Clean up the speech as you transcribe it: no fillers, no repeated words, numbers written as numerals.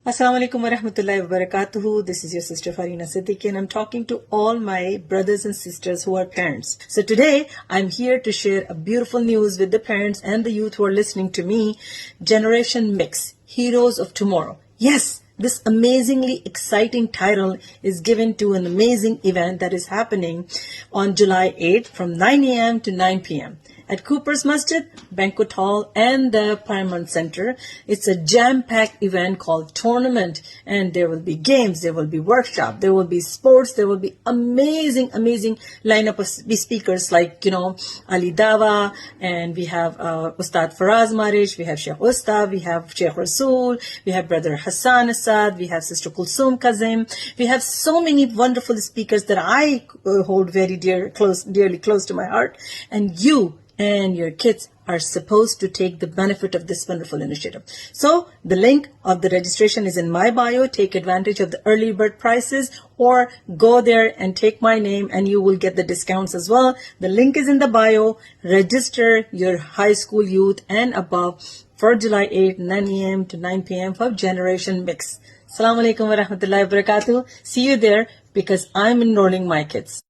Assalamualaikum warahmatullahi wabarakatuh. This is your sister Farina Siddiqui and I'm talking to all my brothers and sisters who are parents. So today I'm here to share a beautiful news with the parents and the youth who are listening to me. GenMYX, Heroes of Tomorrow. Yes, this amazingly exciting title is given to an amazing event that is happening on July 8th from 9 a.m. to 9 p.m. at Cooper's Masjid, Banquet Hall, and the Paramount Center. It's a jam-packed event called Tournament, and there will be games, there will be workshop, there will be sports, there will be amazing lineup of speakers like, Ali Dawah, and we have Ustad Faraz Marish, we have Sheikh Ustad, we have Sheikh Rasool, we have Brother Hassan Asad, we have Sister Kulsum Kazim. We have so many wonderful speakers that I hold very dearly close to my heart, and you and your kids are supposed to take the benefit of this wonderful initiative. So the link of the registration is in my bio. Take advantage of the early bird prices or go there and take my name and you will get the discounts as well. The link is in the bio. Register your high school youth and above for July 8, 9 a.m. to 9 p.m. for GenMYX. Assalamualaikum warahmatullahi wabarakatuh. See you there because I'm enrolling my kids.